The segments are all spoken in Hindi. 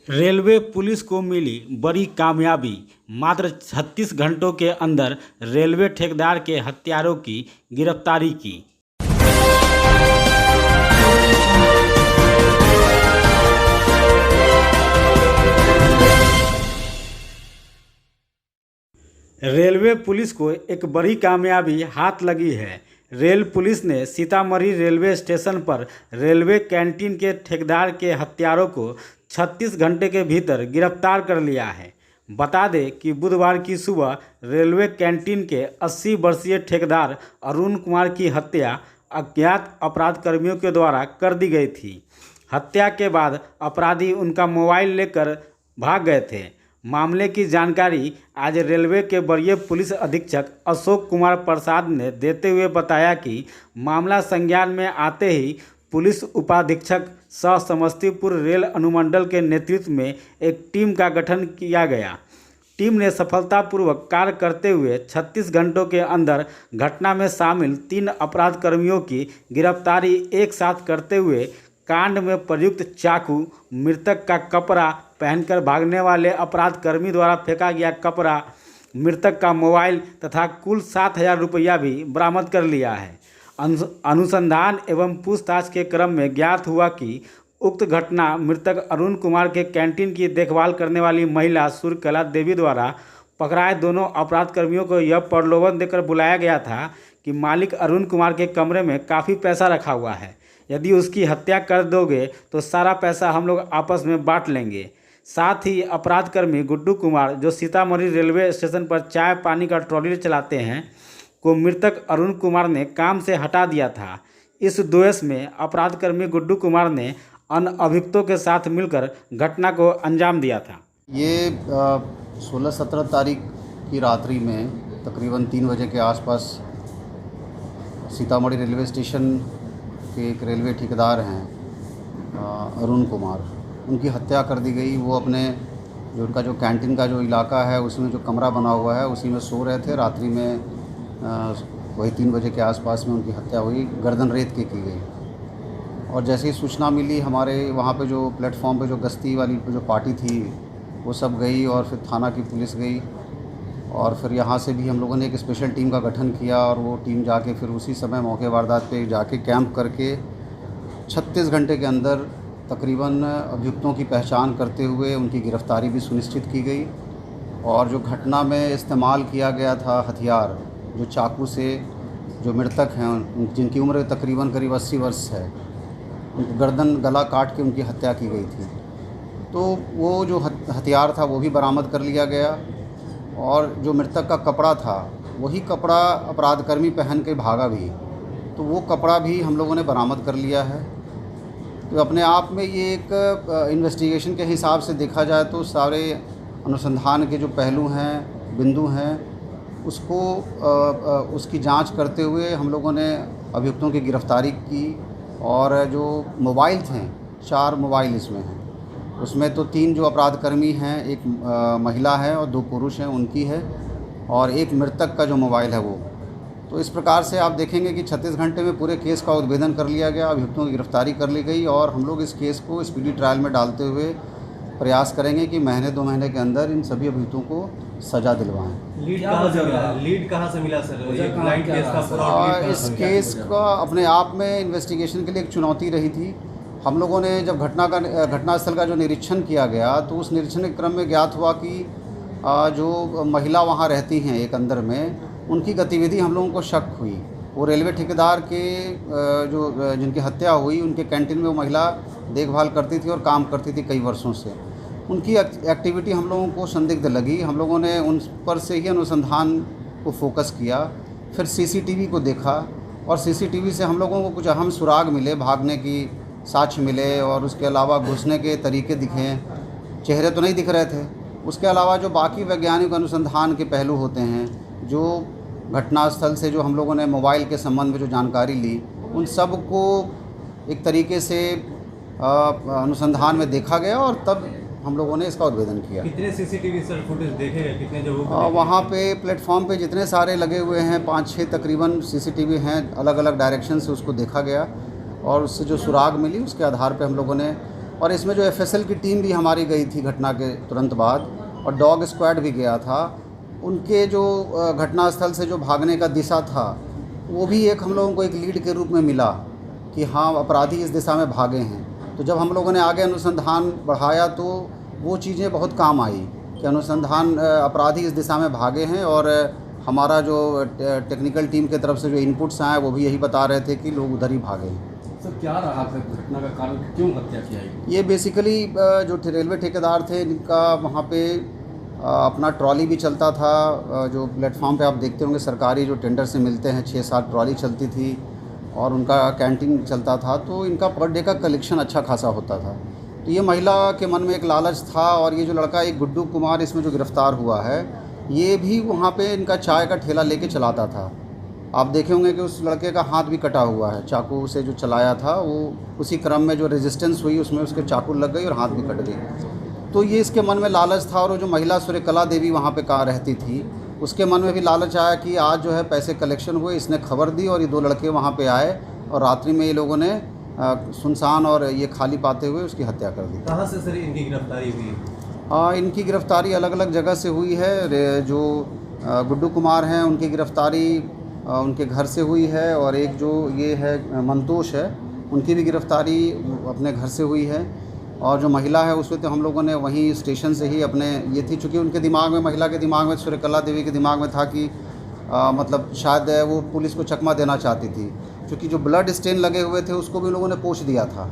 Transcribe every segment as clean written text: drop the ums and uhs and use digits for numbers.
रेलवे पुलिस को मिली बड़ी कामयाबी। मात्र 36 घंटों के अंदर रेलवे ठेकेदार के हत्यारों की गिरफ्तारी की। रेलवे पुलिस को एक बड़ी कामयाबी हाथ लगी है। रेल पुलिस ने सीतामढ़ी रेलवे स्टेशन पर रेलवे कैंटीन के ठेकेदार के हत्यारों को 36 घंटे के भीतर गिरफ्तार कर लिया है। बता दें कि बुधवार की सुबह रेलवे कैंटीन के 80 वर्षीय ठेकेदार अरुण कुमार की हत्या अज्ञात अपराध कर्मियों के द्वारा कर दी गई थी। हत्या के बाद अपराधी उनका मोबाइल लेकर भाग गए थे। मामले की जानकारी आज रेलवे के वरीय पुलिस अधीक्षक अशोक कुमार प्रसाद ने देते हुए बताया कि मामला संज्ञान में आते ही पुलिस उपाधीक्षक सह समस्तीपुर रेल अनुमंडल के नेतृत्व में एक टीम का गठन किया गया। टीम ने सफलतापूर्वक कार्य करते हुए 36 घंटों के अंदर घटना में शामिल 3 अपराध कर्मियों की गिरफ्तारी एक साथ करते हुए कांड में प्रयुक्त चाकू, मृतक का कपड़ा, पहनकर भागने वाले अपराध कर्मी द्वारा फेंका गया कपड़ा, मृतक का मोबाइल तथा कुल 7,000 रुपया भी बरामद कर लिया है। अनुसंधान एवं पूछताछ के क्रम में ज्ञात हुआ कि उक्त घटना मृतक अरुण कुमार के कैंटीन की देखभाल करने वाली महिला सूर्यकला देवी द्वारा पकड़ाए दोनों अपराध कर्मियों को यह प्रलोभन देकर बुलाया गया था कि मालिक अरुण कुमार के कमरे में काफ़ी पैसा रखा हुआ है, यदि उसकी हत्या कर दोगे तो सारा पैसा हम लोग आपस में बांट लेंगे। साथ ही अपराध कर्मी गुड्डू कुमार, जो सीतामढ़ी रेलवे स्टेशन पर चाय पानी का ट्रॉली चलाते हैं, को मृतक अरुण कुमार ने काम से हटा दिया था। इस द्वेष में अपराध कर्मी गुड्डू कुमार ने अन्य अभियुक्तों के साथ मिलकर घटना को अंजाम दिया था। ये 16-17 तारीख की रात्रि में तकरीबन 3 बजे के आसपास सीतामढ़ी रेलवे स्टेशन के एक रेलवे ठेकेदार हैं अरुण कुमार, उनकी हत्या कर दी गई। वो अपने जो उनका जो कैंटीन का जो इलाका है उसमें जो कमरा बना हुआ है उसी में सो रहे थे। रात्रि में वही 3 बजे के आसपास में उनकी हत्या हुई, गर्दन रेत की गई। और जैसे ही सूचना मिली, हमारे वहाँ पे जो प्लेटफॉर्म पे जो गश्ती वाली जो पार्टी थी वो सब गई और फिर थाना की पुलिस गई और फिर यहाँ से भी हम लोगों ने एक स्पेशल टीम का गठन किया और वो टीम जाके फिर उसी समय मौके वारदात पे जाके कैंप करके 36 घंटे के अंदर तकरीबन अभियुक्तों की पहचान करते हुए उनकी गिरफ्तारी भी सुनिश्चित की गई। और जो घटना में इस्तेमाल किया गया था हथियार, जो चाकू से जो मृतक हैं जिनकी उम्र तकरीबन करीब 80 वर्ष है, उनकी गर्दन गला काट के उनकी हत्या की गई थी। तो वो जो हथियार था वो भी बरामद कर लिया गया और जो मृतक का कपड़ा था वही कपड़ा अपराधकर्मी पहन के भागा भी, तो वो कपड़ा भी हम लोगों ने बरामद कर लिया है। तो अपने आप में ये एक इन्वेस्टिगेशन के हिसाब से देखा जाए तो सारे अनुसंधान के जो पहलू हैं, बिंदु हैं, उसको उसकी जांच करते हुए हम लोगों ने अभियुक्तों की गिरफ्तारी की। और जो मोबाइल थे, 4 मोबाइल इसमें हैं, उसमें तो 3 जो अपराधकर्मी हैं, एक महिला है और 2 पुरुष हैं, उनकी है, और एक मृतक का जो मोबाइल है वो। तो इस प्रकार से आप देखेंगे कि 36 घंटे में पूरे केस का उद्भेदन कर लिया गया, अभियुक्तों की गिरफ्तारी कर ली गई और हम लोग इस केस को स्पीडी ट्रायल में डालते हुए प्रयास करेंगे कि महीने 2 महीने के अंदर इन सभी अभियुक्तों को सज़ा दिलवाएं। लीड कहाँ से मिला सर? ये ब्लाइंड केस का पूरा इस केस का अपने आप में इन्वेस्टिगेशन के लिए एक चुनौती रही थी। हम लोगों ने जब घटनास्थल का जो निरीक्षण किया गया तो उस निरीक्षण के क्रम में ज्ञात हुआ कि जो महिला वहाँ रहती हैं एक अंदर में, उनकी गतिविधि हम लोगों को शक हुई। वो रेलवे ठेकेदार के जो जिनकी हत्या हुई, उनके कैंटीन में वो महिला देखभाल करती थी और काम करती थी कई वर्षों से। उनकी एक्टिविटी हम लोगों को संदिग्ध लगी। हम लोगों ने उन पर से ही अनुसंधान को फोकस किया। फिर सीसीटीवी को देखा और सीसीटीवी से हम लोगों को कुछ अहम सुराग मिले, भागने की साक्ष्य मिले और उसके अलावा घुसने के तरीके दिखे। चेहरे तो नहीं दिख रहे थे। उसके अलावा जो बाकी वैज्ञानिक अनुसंधान के पहलू होते हैं, जो घटनास्थल से जो हम लोगों ने मोबाइल के संबंध में जो जानकारी ली, उन सब को एक तरीके से अनुसंधान में देखा गया और तब हम लोगों ने इसका उद्भेदन किया। कितने सीसीटीवी सर फुटेज देखे गए? कितने जगहों पर? वहाँ पे प्लेटफॉर्म पे जितने सारे लगे हुए हैं, 5-6 तकरीबन सीसीटीवी हैं, अलग अलग डायरेक्शन से उसको देखा गया और उससे जो सुराग मिली उसके आधार पे हम लोगों ने और इसमें जो एफएसएल की टीम भी हमारी गई थी घटना के तुरंत बाद, और डॉग स्क्वाड भी गया था। उनके जो घटनास्थल से जो भागने का दिशा था वो भी एक हम लोगों को एक लीड के रूप में मिला कि हाँ अपराधी इस दिशा में भागे हैं। तो जब हम लोगों ने आगे अनुसंधान बढ़ाया तो वो चीज़ें बहुत काम आई कि अनुसंधान अपराधी इस दिशा में भागे हैं, और हमारा जो टेक्निकल टीम की तरफ से जो इनपुट्स आए वो भी यही बता रहे थे कि लोग उधर ही भागे हैं। सर क्या रहा था घटना का कारण, क्यों हत्या किया गई? ये बेसिकली जो रेलवे ठेकेदार थे इनका वहाँ पे अपना ट्रॉली भी चलता था, जो प्लेटफॉर्म पे आप देखते होंगे सरकारी जो टेंडर से मिलते हैं 6-7 ट्रॉली चलती थी, और उनका कैंटीन चलता था, तो इनका पर डे का कलेक्शन अच्छा खासा होता था। तो ये महिला के मन में एक लालच था, और ये जो लड़का एक गुड्डू कुमार इसमें जो गिरफ़्तार हुआ है ये भी वहाँ पे इनका चाय का ठेला लेके चलाता था। आप देखे होंगे कि उस लड़के का हाथ भी कटा हुआ है, चाकू से जो चलाया था वो उसी क्रम में जो रेजिस्टेंस हुई उसमें उसके चाकू लग गई और हाथ भी कट गई। तो ये इसके मन में लालच था, और वो जो महिला सूर्यकला देवी वहाँ पे कहाँ रहती थी उसके मन में भी लालच आया कि आज जो है पैसे कलेक्शन हुए, इसने खबर दी और ये 2 लड़के वहाँ पे आए, और रात्रि में ये लोगों ने सुनसान और ये खाली पाते हुए उसकी हत्या कर दी। कहाँ से सर इनकी गिरफ्तारी हुई? इनकी गिरफ़्तारी अलग अलग जगह से हुई है। जो गुड्डू कुमार हैं उनकी गिरफ़्तारी उनके घर से हुई है, और एक जो ये है मंतोष है उनकी भी गिरफ़्तारी अपने घर से हुई है, और जो महिला है उसमें तो हम लोगों ने वहीं स्टेशन से ही अपने ये थी, चूँकि उनके दिमाग में, महिला के दिमाग में, सूर्यकला देवी के दिमाग में था कि मतलब शायद वो पुलिस को चकमा देना चाहती थी, क्योंकि जो ब्लड स्टेन लगे हुए थे उसको भी लोगों ने पोंछ दिया था।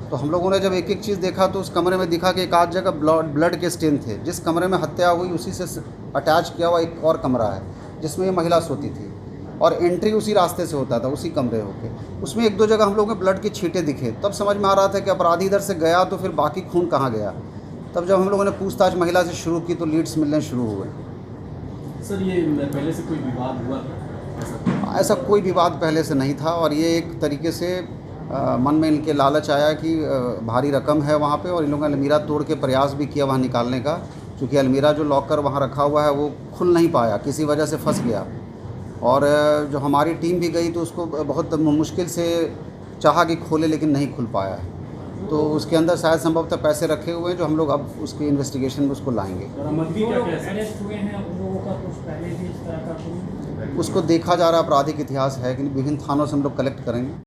तो हम लोगों ने जब एक एक चीज़ देखा तो उस कमरे में दिखा कि एक आध जगह ब्लड के स्टेन थे। जिस कमरे में हत्या हुई उसी से अटैच किया हुआ एक और कमरा है जिसमें ये महिला सोती थी, और एंट्री उसी रास्ते से होता था, उसी कमरे होके। उसमें 1-2 जगह हम लोगों को ब्लड के छींटे दिखे, तब समझ में आ रहा था कि अपराधी इधर से गया तो फिर बाकी खून कहाँ गया। तब जब हम लोगों ने पूछताछ महिला से शुरू की तो लीड्स मिलने शुरू हुए। सर ये पहले से कोई विवाद हुआ था? ऐसा कोई विवाद पहले से नहीं था, और ये एक तरीके से मन में इनके लालच आया कि भारी रकम है वहाँ पे, और इन लोगों ने अलमीरा तोड़ के प्रयास भी किया वहाँ निकालने का, क्योंकि अलमीरा जो लॉकर वहाँ रखा हुआ है वो खुल नहीं पाया, किसी वजह से फंस गया। और जो हमारी टीम भी गई तो उसको बहुत मुश्किल से चाहा कि खोले, लेकिन नहीं खुल पाया है। तो उसके अंदर शायद संभवतः पैसे रखे हुए हैं, जो हम लोग अब उसकी इन्वेस्टिगेशन में उसको लाएंगे। अरेस्ट हुए हैं उन लोगों का कुछ पहले भी इस तरह का उसको देखा जा रहा है, आपराधिक इतिहास है कि विभिन्न थानों से हम लोग कलेक्ट करेंगे।